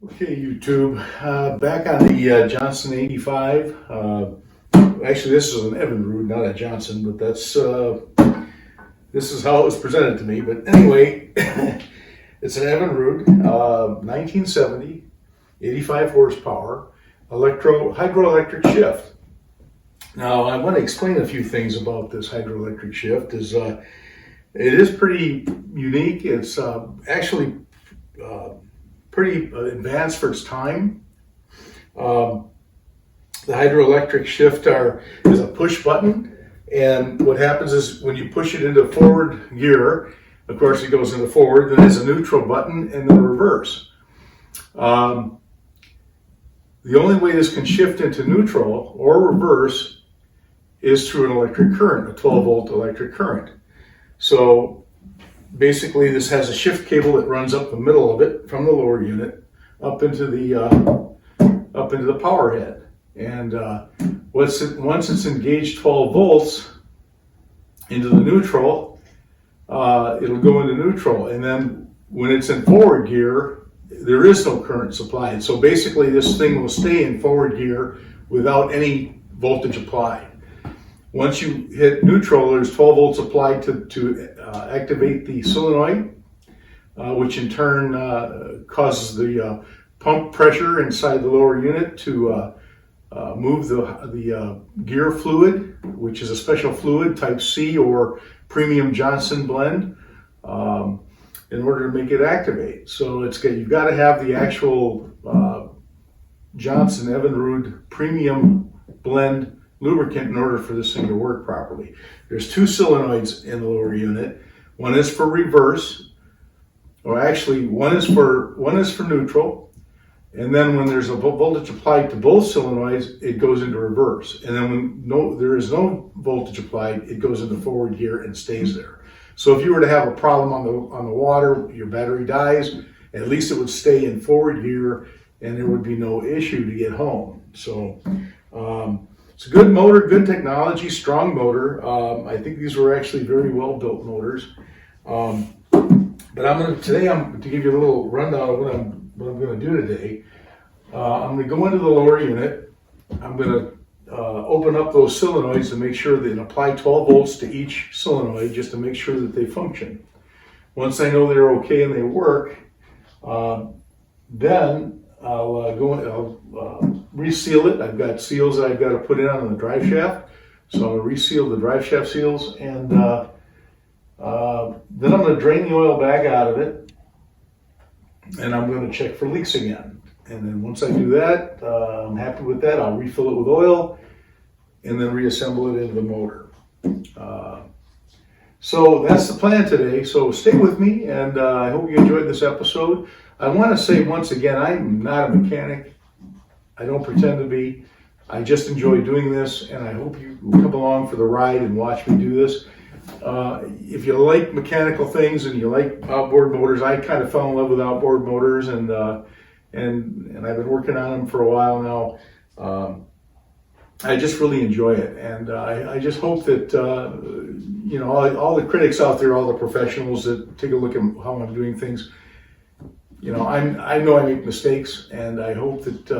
Okay, YouTube, back on the Johnson 85. Actually, this is an Evinrude, not a Johnson, but that's this is how it was presented to me. But anyway, it's an Evinrude, 1970, 85 horsepower, hydroelectric shift. Now, I want to explain a few things about this hydroelectric shift. It is pretty unique. It's actually pretty advanced for its time. The hydroelectric shift is a push button, and what happens is when you push it into forward gear, of course it goes into forward, then there's a neutral button and then reverse. The only way this can shift into neutral or reverse is through an electric current, a 12-volt electric current. So basically, this has a shift cable that runs up the middle of it from the lower unit up into the power head. And once it's engaged 12 volts into the neutral, it'll go into neutral. And then when it's in forward gear, there is no current supplied. So basically, this thing will stay in forward gear without any voltage applied. Once you hit neutral, there's 12 volts applied to activate the solenoid, which in turn causes the pump pressure inside the lower unit to move the gear fluid, which is a special fluid, type C or premium Johnson blend, in order to make it activate. So you've got to have the actual Johnson Evinrude premium blend lubricant in order for this thing to work properly. There's two solenoids in the lower unit. One is for reverse, or actually one is for neutral, and then when there's a voltage applied to both solenoids, it goes into reverse. And then when there is no voltage applied, it goes into forward gear and stays there. So if you were to have a problem on the water, your battery dies, at least it would stay in forward gear and there would be no issue to get home. So it's a good motor, good technology, strong motor. I think these were actually very well built motors. But today I'm to give you a little rundown of what I'm going to do today. I'm going to go into the lower unit. I'm going to open up those solenoids to make sure that apply 12 volts to each solenoid just to make sure that they function. Once I know they're okay and they work, then I'll reseal it. I've got seals that I've got to put in on the drive shaft. So I'll reseal the drive shaft seals, and then I'm going to drain the oil back out of it, and I'm going to check for leaks again. And then once I do that, I'm happy with that. I'll refill it with oil and then reassemble it into the motor. So that's the plan today. So stay with me, and I hope you enjoyed this episode. I want to say once again, I'm not a mechanic. I don't pretend to be. I just enjoy doing this, and I hope you come along for the ride and watch me do this. If you like mechanical things and you like outboard motors, I kind of fell in love with outboard motors, and I've been working on them for a while now. I just really enjoy it, and I just hope that all the critics out there, all the professionals that take a look at how I'm doing things, I know I make mistakes, and I hope that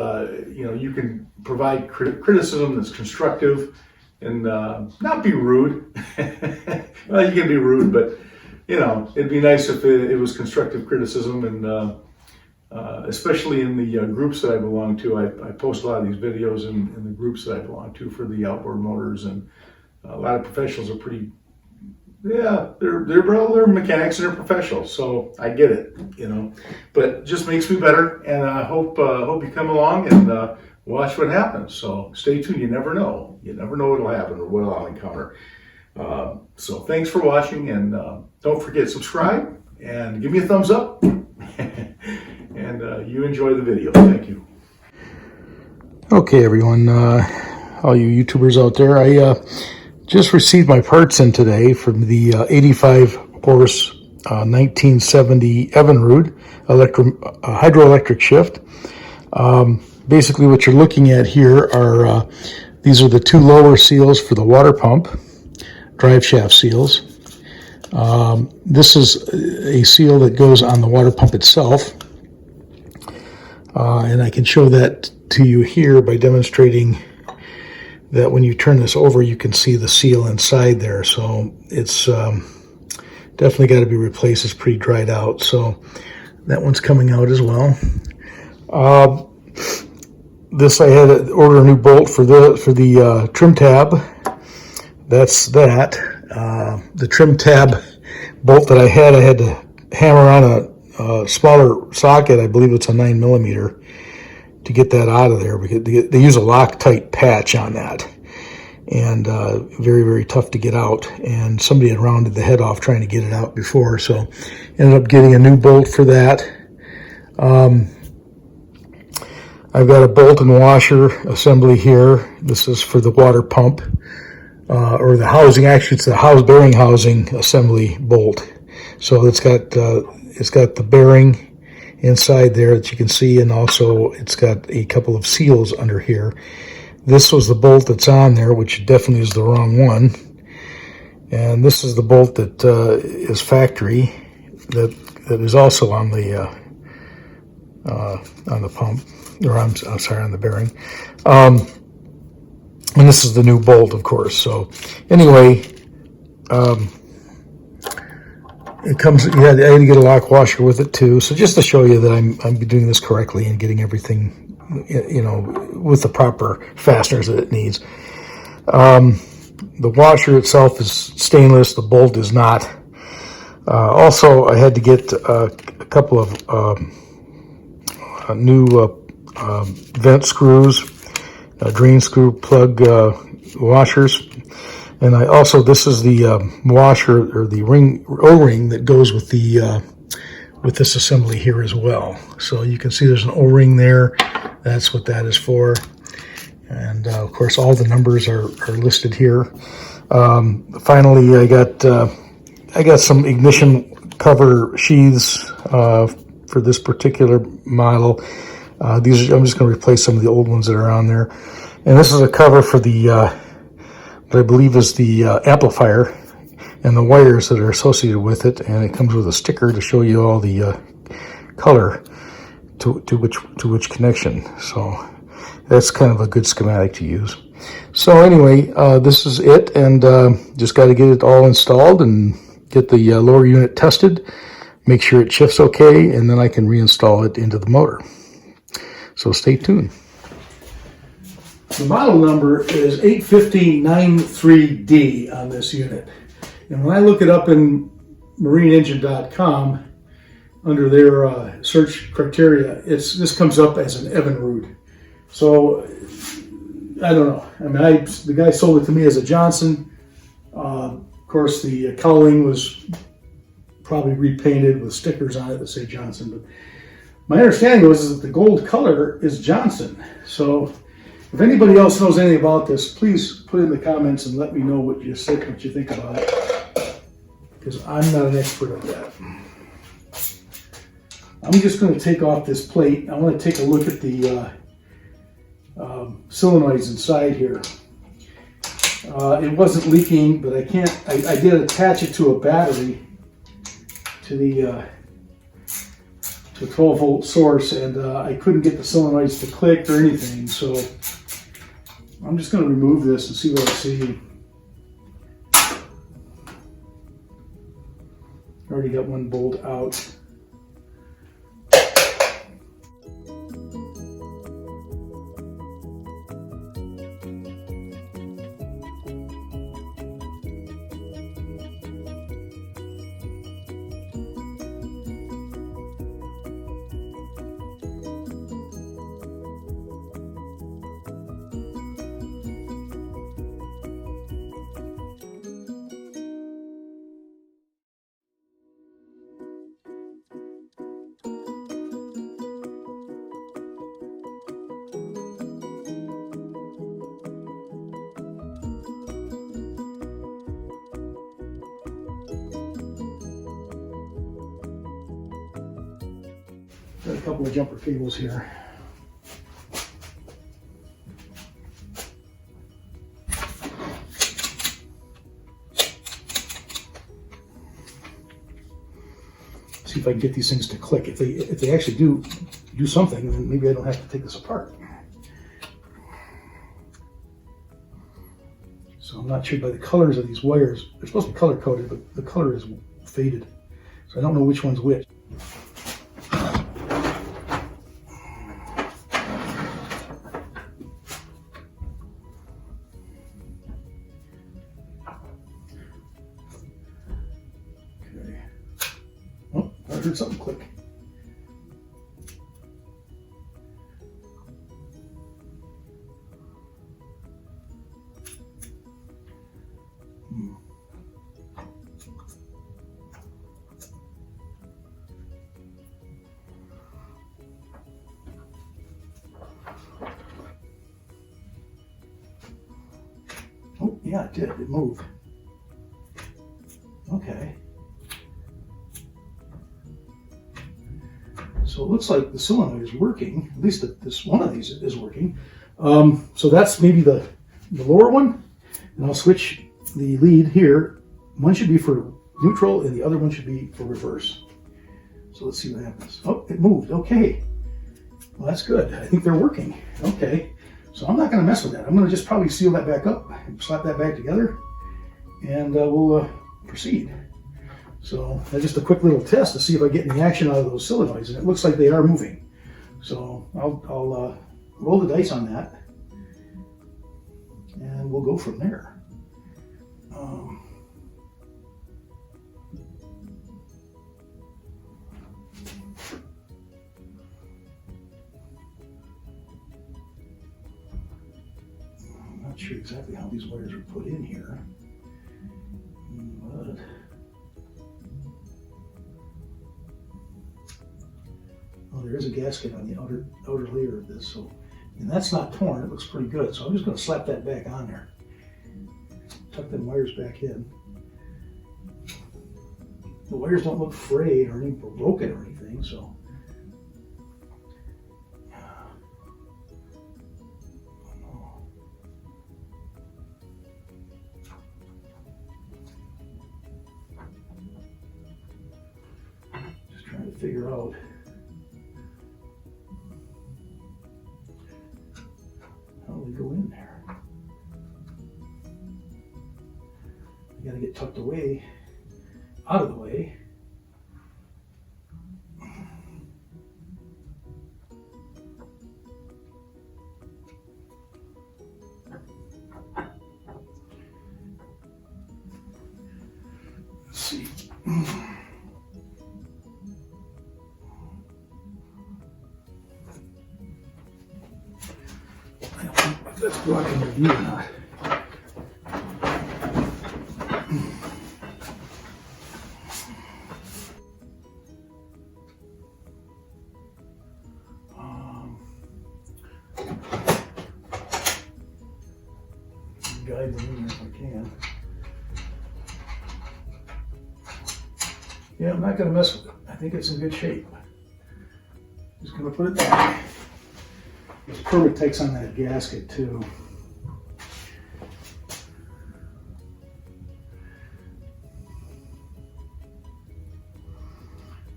you can provide criticism that's constructive and not be rude. Well, you can be rude, but it'd be nice if it was constructive criticism, and especially in the groups that I belong to. I post a lot of these videos in the groups that I belong to for the outboard motors, and a lot of professionals are pretty. Yeah, they're mechanics and they're professionals, so I get it, But it just makes me better, and I hope you come along and watch what happens. So stay tuned. You never know. You never know what'll happen or what I'll encounter. So thanks for watching, and don't forget, subscribe and give me a thumbs up. And you enjoy the video. Thank you. Okay, everyone, all you YouTubers out there, I just received my parts in today from the 85 horse 1970 Evinrude hydroelectric shift. Basically what you're looking at here are these are the two lower seals for the water pump, drive shaft seals. This is a seal that goes on the water pump itself. And I can show that to you here by demonstrating that when you turn this over, you can see the seal inside there. So it's definitely got to be replaced. It's pretty dried out. So that one's coming out as well. This I had to order a new bolt for the trim tab. That's that. The trim tab bolt that I had to hammer on a smaller socket. I believe it's a 9mm to get that out of there, because they use a Loctite patch on that, and very, very tough to get out. And somebody had rounded the head off trying to get it out before, so ended up getting a new bolt for that. I've got a bolt and washer assembly here. This is for the water pump, or the housing. Actually, it's the bearing housing assembly bolt. So it's got the bearing inside there that you can see, and also it's got a couple of seals under here. This was the bolt that's on there, which definitely is the wrong one. And this is the bolt that is factory, that is also on the pump, or I'm sorry, on the bearing. And this is the new bolt, of course. So anyway, it comes. I had to get a lock washer with it too. So just to show you that I'm doing this correctly and getting everything, you know, with the proper fasteners that it needs. The washer itself is stainless. The bolt is not. Also, I had to get a couple of new vent screws, drain screw plug washers, and I also, this is the washer, or the O-ring that goes with the with this assembly here as well. So you can see there's an O-ring there. That's what that is for. And of course, all the numbers are listed here. Finally, I got some ignition cover sheaths for this particular model. I'm just going to replace some of the old ones that are on there. And this is a cover for the what I believe is the amplifier and the wires that are associated with it. And it comes with a sticker to show you all the color to which connection. So that's kind of a good schematic to use. So anyway, this is it, and just got to get it all installed and get the lower unit tested, make sure it shifts okay, and then I can reinstall it into the motor. So stay tuned. The model number is 85093D on this unit. And when I look it up in marineengine.com, under their search criteria, this comes up as an Evinrude. So I don't know. I mean, the guy sold it to me as a Johnson. Of course, the cowling was probably repainted with stickers on it that say Johnson. But my understanding was that the gold color is Johnson. So if anybody else knows anything about this, please put in the comments and let me know what you think about it, because I'm not an expert at that. I'm just going to take off this plate. I want to take a look at the solenoids inside here. It wasn't leaking, but I did attach it to a battery, to the to a 12-volt source, and I couldn't get the solenoids to click or anything. So I'm just going to remove this and see what I see. Already got one bolt out. Got a couple of jumper cables here. See if if I can get these things to click. If they actually do something, then maybe I don't have to take this apart. So I'm not sure by the colors of these wires. They're supposed to be color coded, but the color is faded. So I don't know which one's which. Okay. Oh, I heard something click. Oh, yeah, it did. It moved. Okay. So it looks like the solenoid is working. At least this one of these is working. So that's maybe the lower one. And I'll switch the lead here. One should be for neutral and the other one should be for reverse. So let's see what happens. Oh, it moved. Okay. Well, that's good. I think they're working. Okay. So I'm not going to mess with that. I'm going to just probably seal that back up, slap that back together, and we'll proceed. So that's just a quick little test to see if I get any action out of those solenoids, and it looks like they are moving. So I'll roll the dice on that, and we'll go from there. Not sure exactly how these wires are put in here, but there is a gasket on the outer layer of this, so, and that's not torn. It looks pretty good, so I'm just going to slap that back on there. Tuck them wires back in. The wires don't look frayed or even broken or anything, so. Trying to figure out how they go in there. You gotta get tucked away, out of the way. Let's see. That's blocking the view or not. Guide them in there if I can. Yeah, I'm not going to mess with it. I think it's in good shape. Just going to put it back. There's Permatex on that gasket too.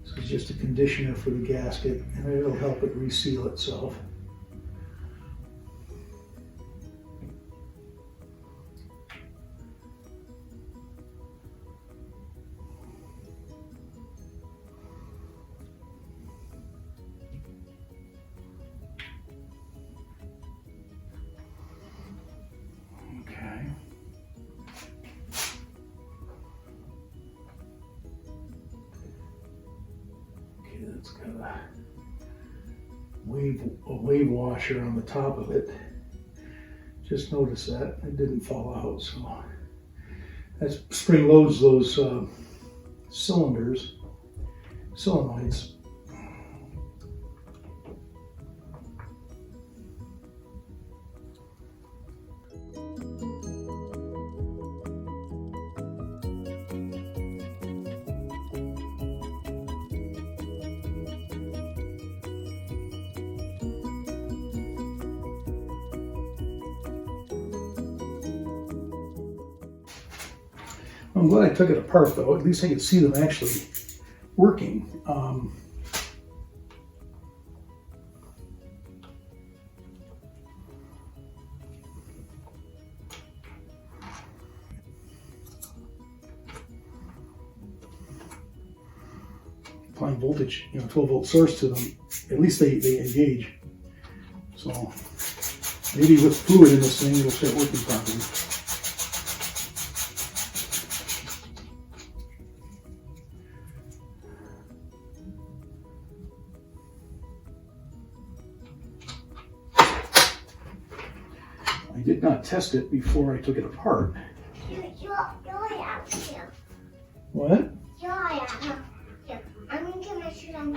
This is just a conditioner for the gasket, and it'll help it reseal itself. It's got a wave washer on the top of it. Just notice that it didn't fall out. So that spring loads those solenoids. I'm glad I took it apart though. At least I could see them actually working. Applying voltage, 12-volt source to them, at least they engage. So maybe with fluid in this thing, it'll start working properly. I did not test it before I took it apart. What? I'm going to get my shoes on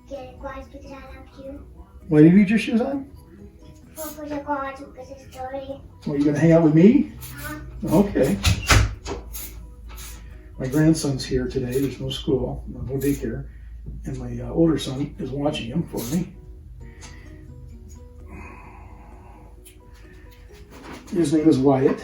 get guards because I love you. Why do you need your shoes on? For the guards because it's dirty. Well, you gonna hang out with me? Uh-huh. Okay. My grandson's here today. There's no school, no daycare, and my older son is watching him for me. His name is Wyatt.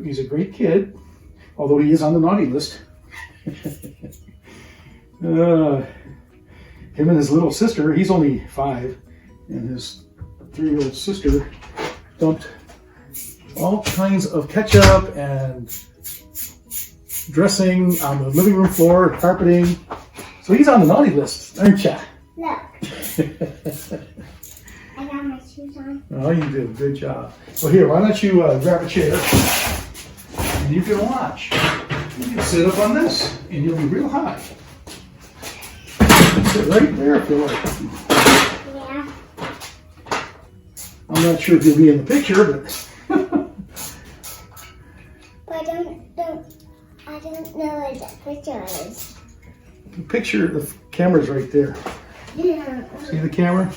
He's a great kid, although he is on the naughty list. Him and his little sister, he's only 5, and his 3-year-old sister dumped all kinds of ketchup and dressing on the living room floor, carpeting. So he's on the naughty list, aren't ya? Look. I got my shoes on. Oh, you did. Good job. Well, here, why don't you grab a chair and you can watch. You can sit up on this and you'll be real high. Sit right there if you like. Yeah. I'm not sure if you'll be in the picture, but But I don't know what that picture is. the picture, the camera's right there. Yeah. See the camera?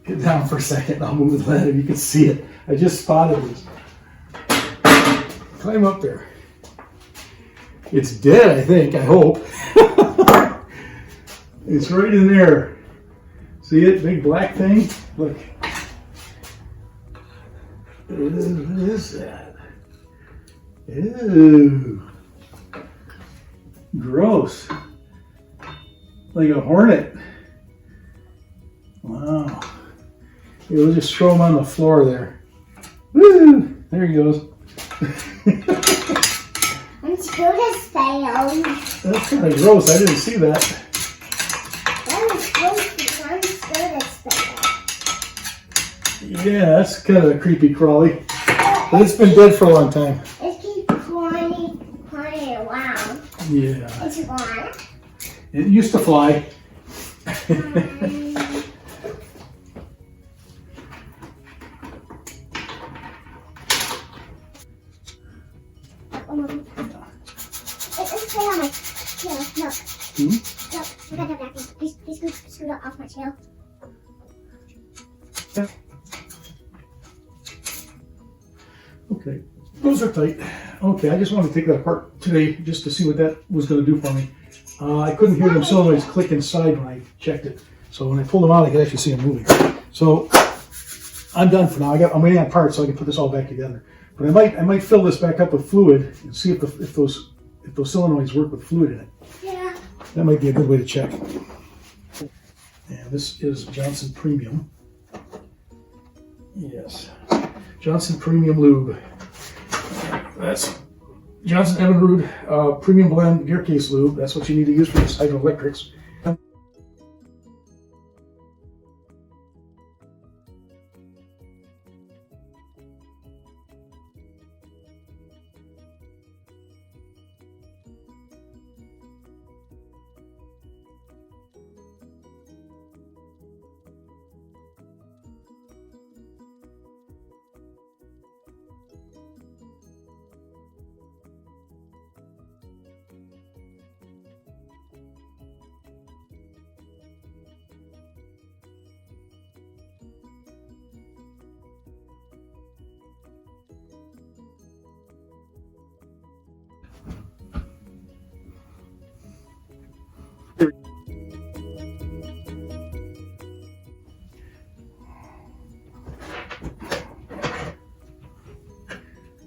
Get down for a second. I'll move the ladder. You can see it. I just spotted this. Climb up there. It's dead, I think. I hope. It's right in there. See it? Big black thing? Look. What is that? Ew. Gross. Like a hornet. Wow. Yeah, we'll just throw him on the floor there. Woo! There he goes. I'm scared of failed. That's kind of gross. I didn't see that. That was gross because I'm scared of failed. Yeah, that's kind of a creepy crawly. But it's been dead for a long time. It keeps climbing around. Yeah. It's gone. It used to fly. It's stay on my tail. Look. Look. I got that vacuum. Please scoot it off my tail. Okay, those are tight. Okay, I just wanted to take that apart today just to see what that was going to do for me. I couldn't hear them solenoids click inside when I checked it. So when I pulled them out, I could actually see them moving. So I'm done for now. I'm waiting on parts so I can put this all back together. But I might fill this back up with fluid and see if those solenoids work with fluid in it. Yeah. That might be a good way to check. And this is Johnson Premium. Yes, Johnson Premium Lube. That's Johnson Evinrude Premium Blend Gear Case Lube. That's what you need to use for this Hydroelectrics.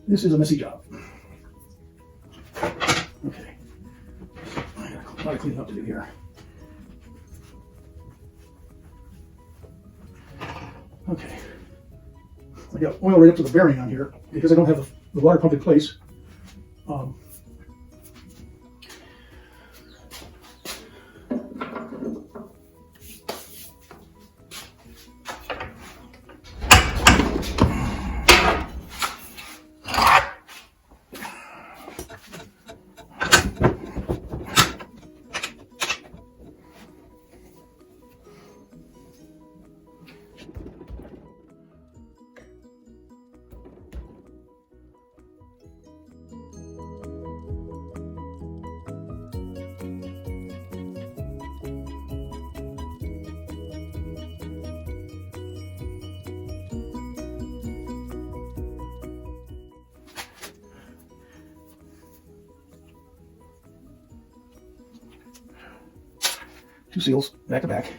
This is a messy job. Okay. I got a lot of cleaning up to do here. Okay. I got oil right up to the bearing on here because I don't have the water pump in place. Two seals, back to back.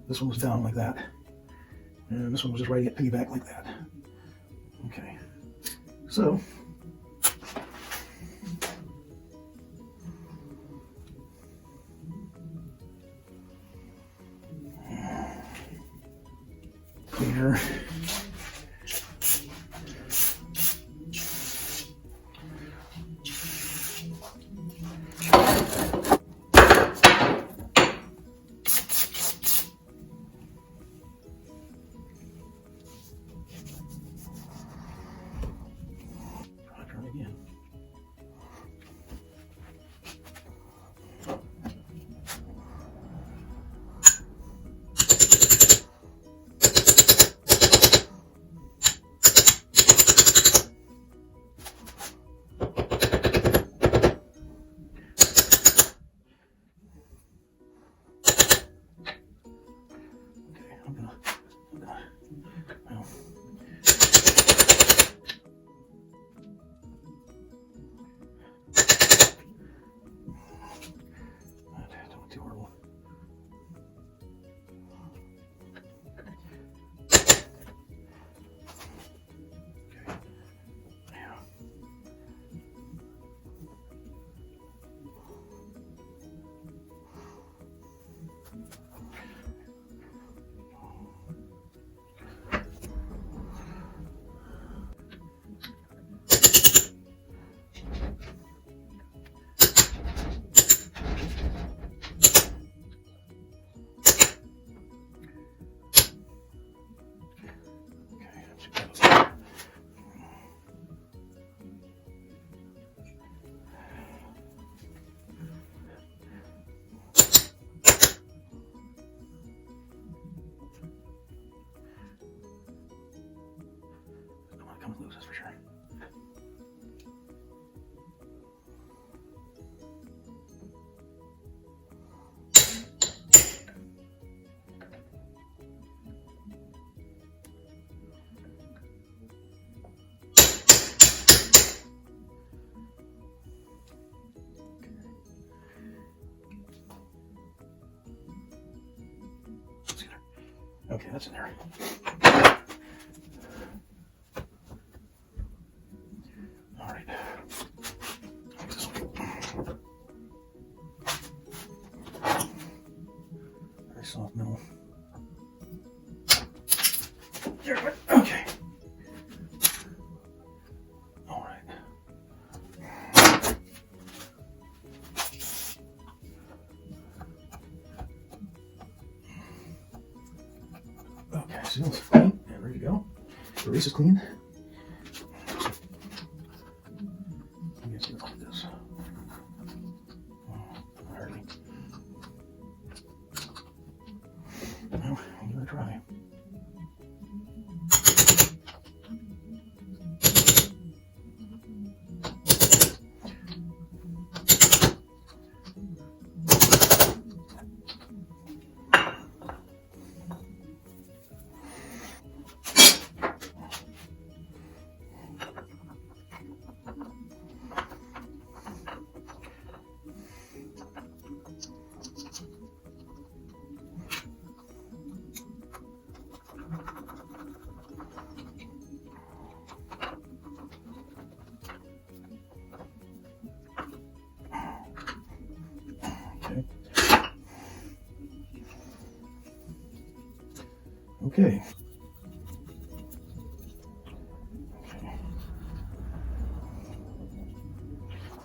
This one was down like that. And this one was just ready to piggyback like that. Okay. So, cleaner. Again. Well, don't be too horrible. Okay. Yeah. Comes loose, that's for sure. Okay, that's in there. All right. This one. Very soft metal. Okay. All right. Okay, seal's clean and ready to go. The release is clean. Let me see what this. Hardly. Well, I'll give it a try. Okay.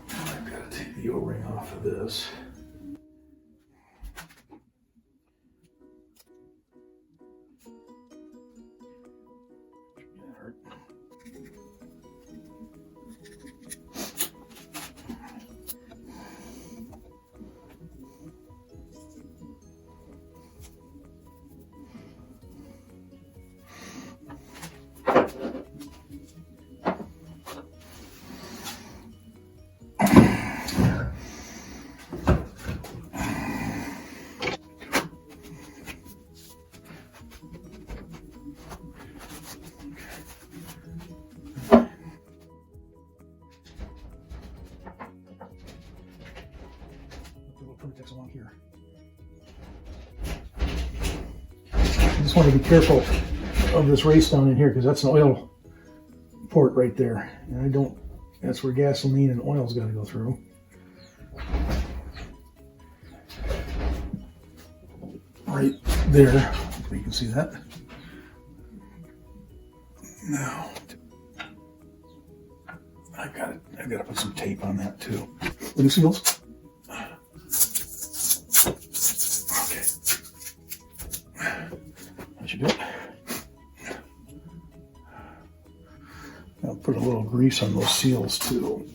I've got to take the O-ring off of this. Along here. I just want to be careful of this race down in here because that's an oil port right there, and that's where gasoline and oil's got to go through. Right there, hopefully you can see that. Now, I've got to put some tape on that too. Loose seals. I'll put a little grease on those seals too.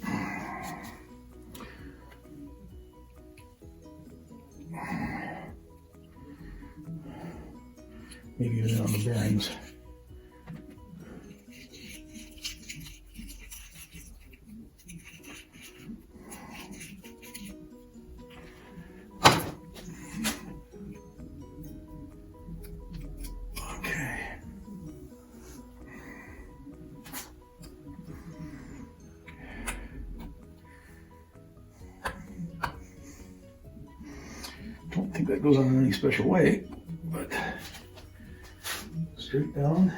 Maybe even on the bearings. Don't think that goes on in any special way, but straight down.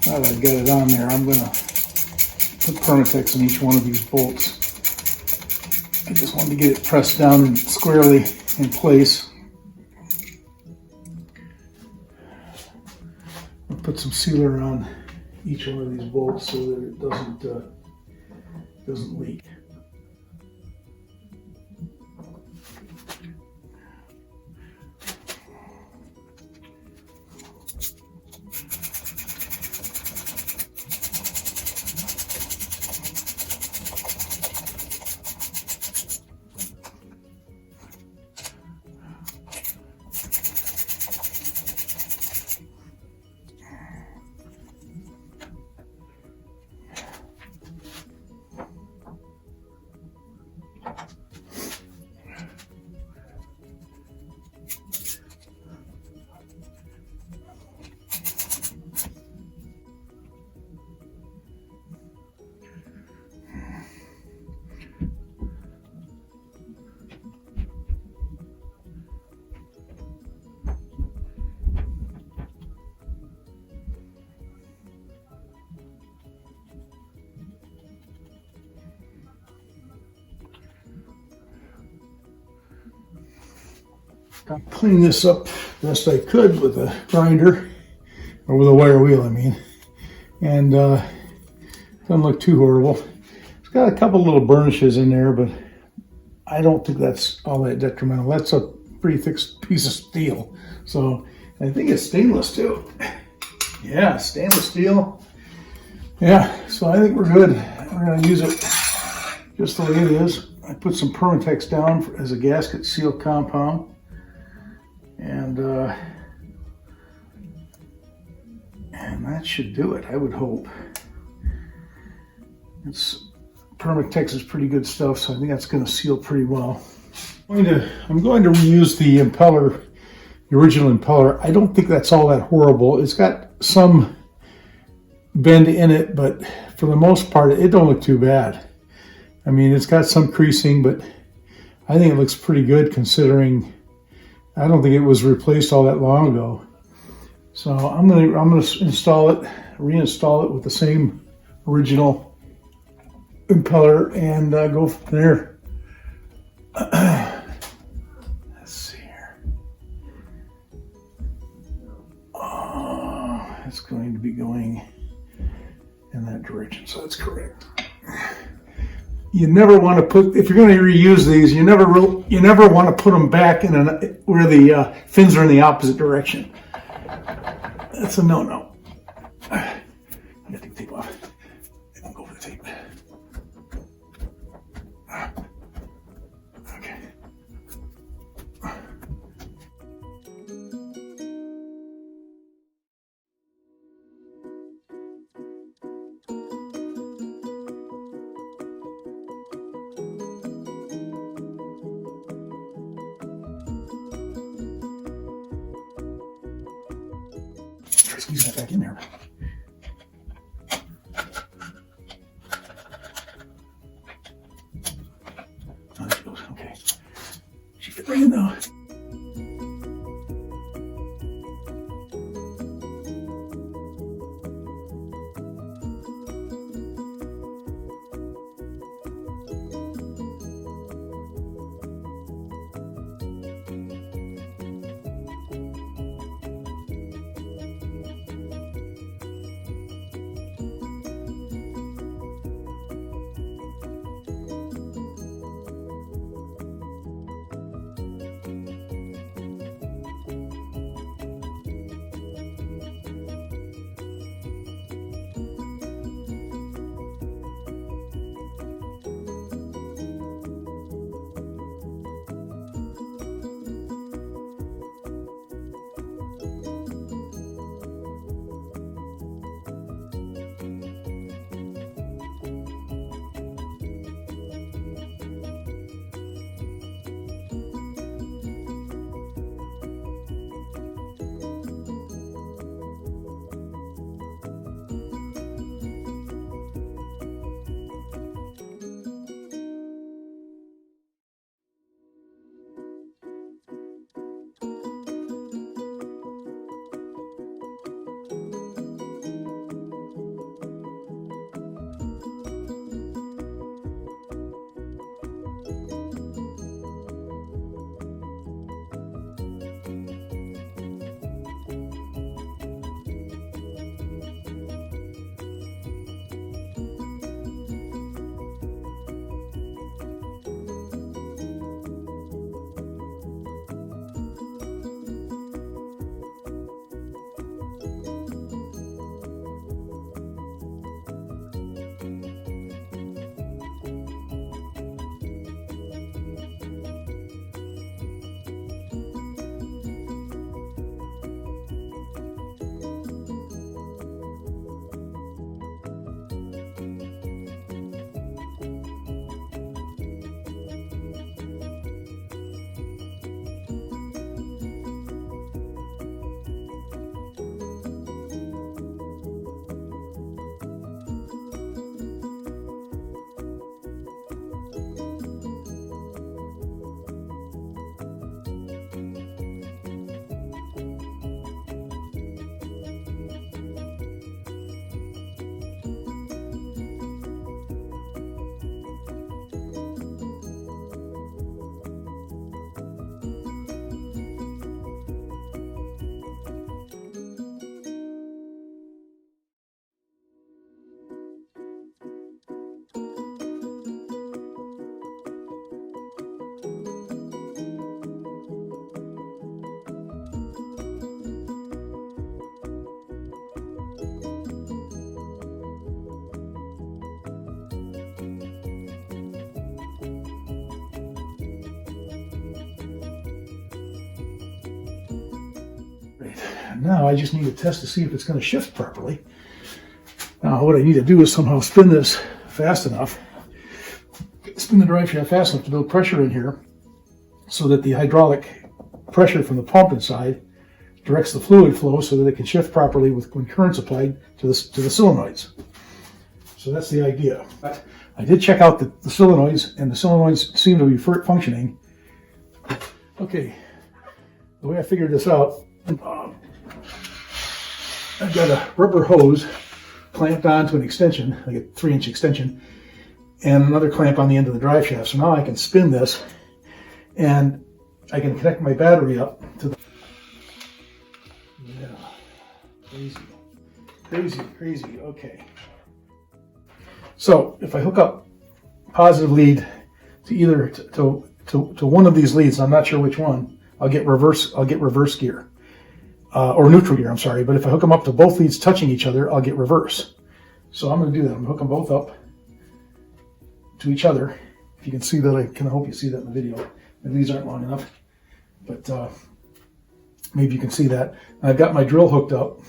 Now that I've got it on there, I'm going to put Permatex in each one of these bolts. I just wanted to get it pressed down and squarely in place. I'll put some sealer on each one of these bolts so that it doesn't leak. Clean this up best I could with a grinder. or with a wire wheel, I mean. And doesn't look too horrible. It's got a couple little burnishes in there, but I don't think that's all that detrimental. That's a pretty thick piece of steel. So I think it's stainless too. Yeah, stainless steel. Yeah, so I think we're good. We're gonna use it just the way it is. I put some Permatex down as a gasket seal compound. And that should do it, I would hope. Permatex is pretty good stuff, so I think that's going to seal pretty well. I'm going to reuse the impeller, the original impeller. I don't think that's all that horrible. It's got some bend in it, but for the most part, it don't look too bad. I mean, it's got some creasing, but I think it looks pretty good considering I don't think it was replaced all that long ago. So I'm gonna install it, reinstall it with the same original impeller and go from there. Let's see here. Oh, it's going to be going in that direction, so that's correct. You never want to put, if you're going to reuse these, you never want to put them back in where the fins are in the opposite direction. That's a no-no. I got to take the tape off. I don't go for the tape. Okay. Try squeezing that back in there. Oh, there she goes. Okay. She fit right in though. Now I just need to test to see if it's going to shift properly. Now what I need to do is somehow spin this fast enough, spin the drive shaft fast enough to build pressure in here so that the hydraulic pressure from the pump inside directs the fluid flow so that it can shift properly when current's applied to the solenoids. So that's the idea. But I did check out the solenoids, and the solenoids seem to be functioning. Okay, the way I figured this out, I've got a rubber hose clamped onto an extension, like a 3-inch extension, and another clamp on the end of the drive shaft. So now I can spin this, and I can connect my battery up to the... Yeah, crazy, okay. So if I hook up positive lead to either to one of these leads, I'm not sure which one, I'll get reverse gear. Or neutral gear, I'm sorry. But if I hook them up to both leads touching each other, I'll get reverse. So I'm going to do that. I'm going to hook them both up to each other. If you can see that, I hope you see that in the video. And these aren't long enough, but maybe you can see that. I've got my drill hooked up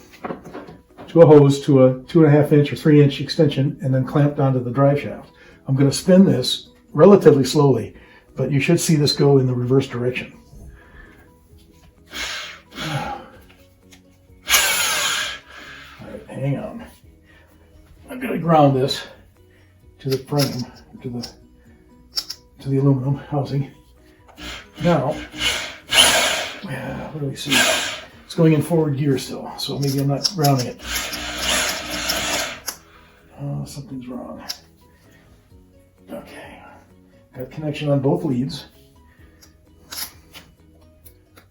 to a hose to a 2.5-inch or 3-inch extension, and then clamped onto the drive shaft. I'm going to spin this relatively slowly, but you should see this go in the reverse direction. All right, hang on. I'm going to ground this to the frame, to the aluminum housing. Now, what do we see? It's going in forward gear still, so maybe I'm not grounding it. Oh, something's wrong. Okay, got connection on both leads.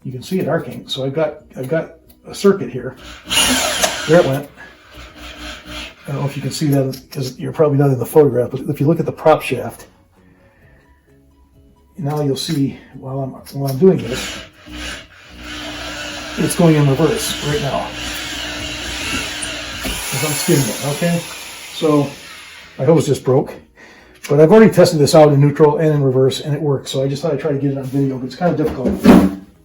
You can see it arcing, so I've got a circuit here. There it went. I don't know if you can see that because you're probably not in the photograph, but if you look at the prop shaft, now you'll see while I'm doing this, it's going in reverse right now as I'm spinning it. Okay, so my hose just broke, but I've already tested this out in neutral and in reverse, and it works. So I just thought I'd try to get it on video, but it's kind of difficult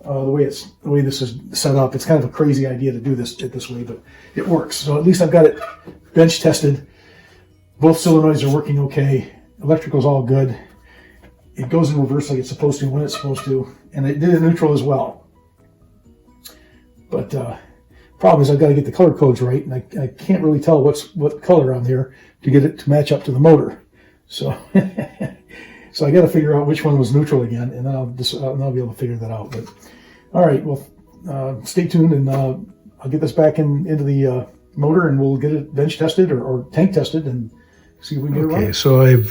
the way this is set up. It's kind of a crazy idea to do this way, but it works. So at least I've got it bench tested. Both solenoids are working okay. Electrical's all good. It goes in reverse like it's supposed to when it's supposed to, and it did in neutral as well. But problem is I've got to get the color codes right, and I can't really tell what color on there to get it to match up to the motor. So so I got to figure out which one was neutral again, and then I'll be able to figure that out. But all right, well, stay tuned, and I'll get this back into the motor, and we'll get it bench tested or tank tested and see if we can get it right. Okay, so I've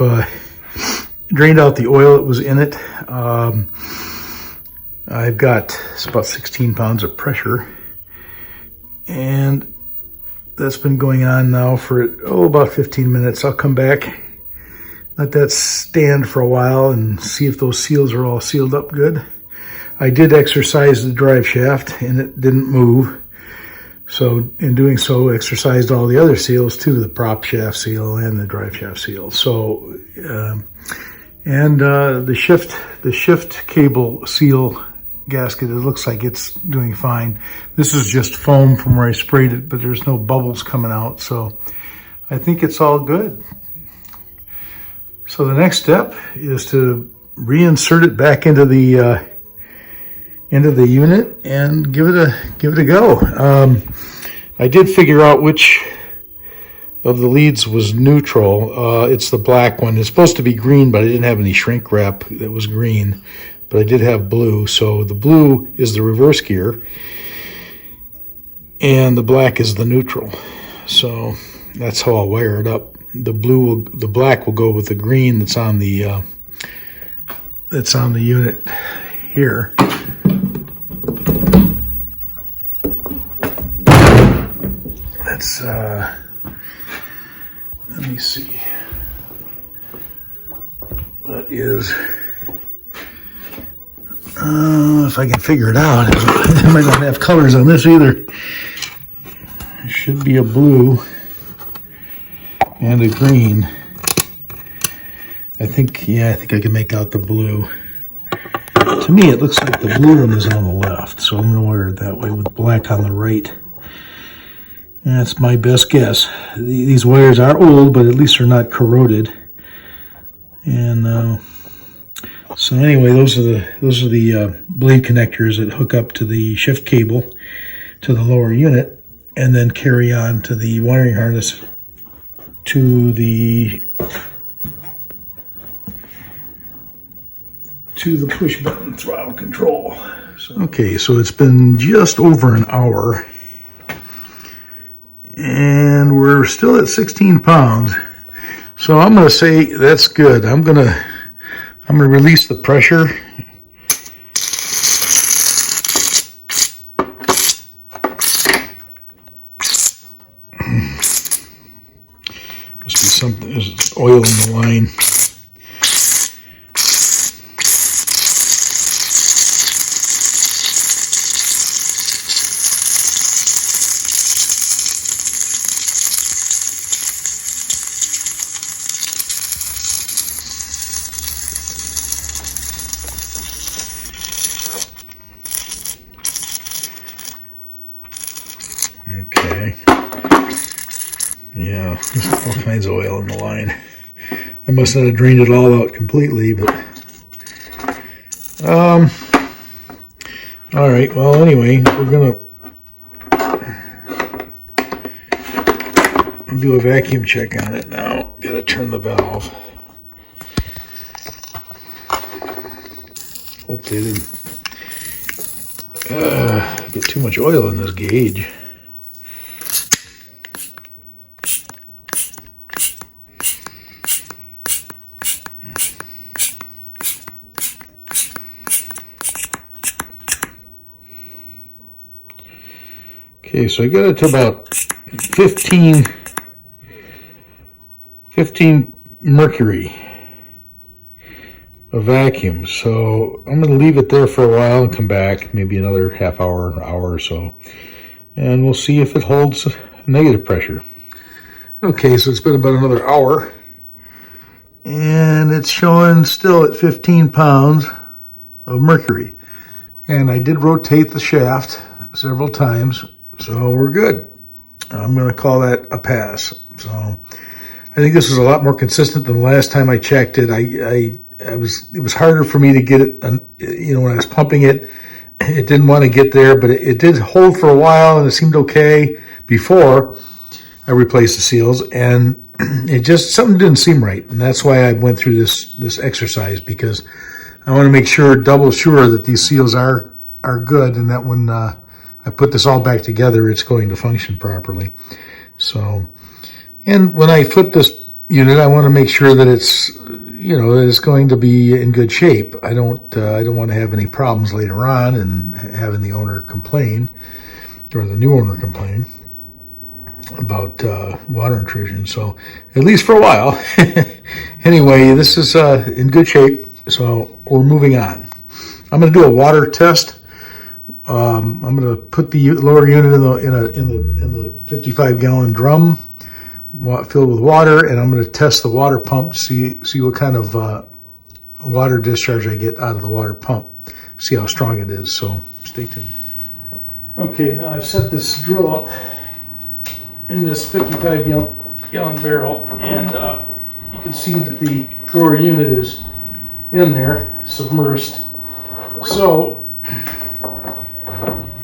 drained out the oil that was in it. I've got about 16 pounds of pressure, and that's been going on now for about 15 minutes. I'll come back, let that stand for a while, and see if those seals are all sealed up good. I did exercise the drive shaft, and it didn't move. So in doing so, exercised all the other seals too, the prop shaft seal and the drive shaft seal. So the shift cable seal gasket, it looks like it's doing fine. This is just foam from where I sprayed it, but there's no bubbles coming out, so I think it's all good. So the next step is to reinsert it back into the unit and give it a go. I did figure out which of the leads was neutral. It's the black one. It's supposed to be green, but I didn't have any shrink wrap that was green. But I did have blue, so the blue is the reverse gear, and the black is the neutral. So that's how I'll wire it up. The black will go with the green that's on the unit here. Let's let me see. That is. If I can figure it out. I might not have colors on this either. It should be a blue and a green. I think I can make out the blue. To me, it looks like the blue one is on the left. shaft. So I'm going to wire it that way with black on the right. And that's my best guess. These wires are old, but at least they're not corroded. And so anyway, those are the blade connectors that hook up to the shift cable to the lower unit, and then carry on to the wiring harness to the push button throttle control. Okay, so it's been just over an hour, and we're still at 16 pounds. So I'm going to say that's good. I'm going to release the pressure. Must be something. There's oil in the line. Okay. Yeah, there's all kinds of oil in the line. I must not have drained it all out completely, but all right. Well, anyway, we're gonna do a vacuum check on it now. Gotta turn the valve. Hope they didn't get too much oil in this gauge. Okay, so I got it to about 15 mercury of vacuum. So I'm going to leave it there for a while and come back, maybe another half hour, hour or so, and we'll see if it holds negative pressure. Okay, so it's been about another hour, and it's showing still at 15 pounds of mercury. And I did rotate the shaft several times, so we're good. I'm going to call that a pass. So I think this was a lot more consistent than the last time I checked it. It was harder for me to get it, when I was pumping it, it didn't want to get there, but it did hold for a while, and it seemed okay before I replaced the seals, and something didn't seem right. And that's why I went through this exercise, because I want to make sure, double sure that these seals are good, and that when I put this all back together, it's going to function properly. So, and when I flip this unit, I want to make sure that it's, that it's going to be in good shape. I don't want to have any problems later on and having the owner complain, or the new owner complain about water intrusion. So, at least for a while. Anyway, this is in good shape. So we're moving on. I'm going to do a water test. I'm going to put the lower unit in the 55-gallon drum filled with water, and I'm going to test the water pump to see what kind of water discharge I get out of the water pump. See how strong it is. So stay tuned. Okay, now I've set this drill up in this 55-gallon barrel, and you can see that the lower unit is in there, submersed. So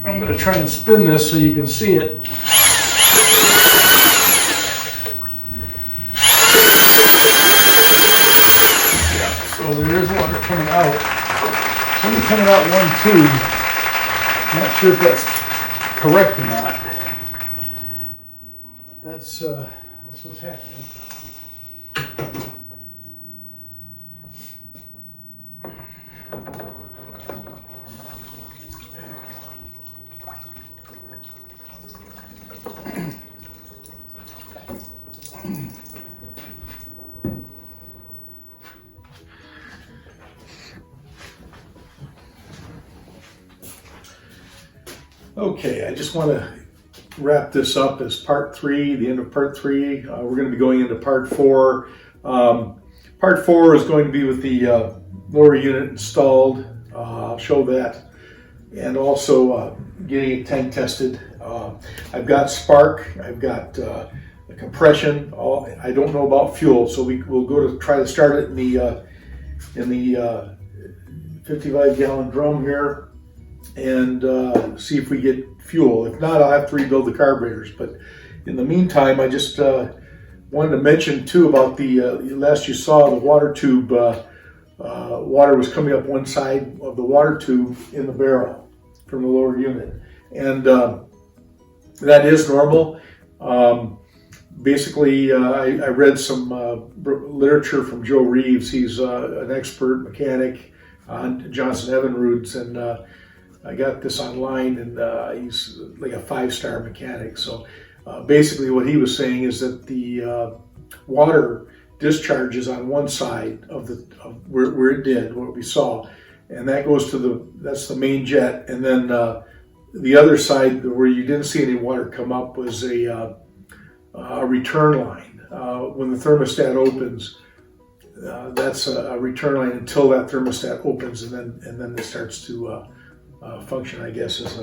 I'm going to try and spin this so you can see it. Yeah, so there is water coming out. It's only coming out one tube. Not sure if that's correct or not. That's what's happening. Okay, I just want to wrap this up as part 3, the end of part 3. We're going to be going into part 4. Part 4 is going to be with the lower unit installed. I'll show that and also getting it tank tested. I've got spark, I've got the compression. I don't know about fuel, so we'll go to try to start it in the 55-gallon drum here and see if we get fuel. If not, I'll have to rebuild the carburetors. But in the meantime, I just wanted to mention too about the last you saw the water tube. Water was coming up one side of the water tube in the barrel from the lower unit, and that is normal. Basically, I read some literature from Joe Reeves. He's an expert mechanic on Johnson Evinrudes, and I got this online, and he's like a 5-star mechanic. So basically what he was saying is that the water discharges on one side of where it did, what we saw, and that goes to that's the main jet, and then the other side where you didn't see any water come up was a return line. When the thermostat opens, that's a return line until that thermostat opens, and then it starts to function, I guess, as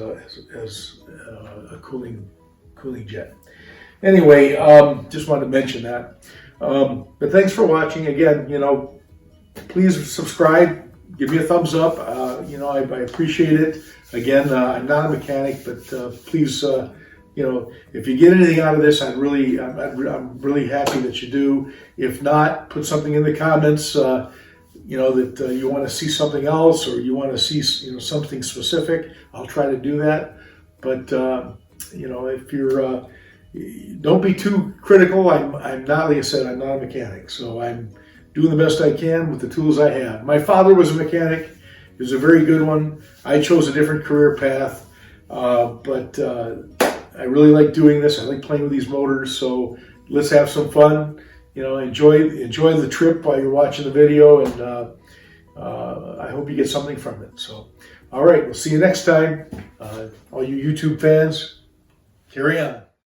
a cooling jet. Anyway, just wanted to mention that. But thanks for watching. Again, please subscribe, give me a thumbs up. I appreciate it. Again, I'm not a mechanic, but please, if you get anything out of this, I'm really happy that you do. If not, put something in the comments. That you want to see something else, or you want to see something specific. I'll try to do that. But if you're don't be too critical. I'm not, like I said, I'm not a mechanic, so I'm doing the best I can with the tools I have. My father was a mechanic. He was a very good one. I chose a different career path, but I really like doing this. I like playing with these motors, so let's have some fun. Enjoy the trip while you're watching the video, and I hope you get something from it. So, all right, we'll see you next time. All you YouTube fans, carry on.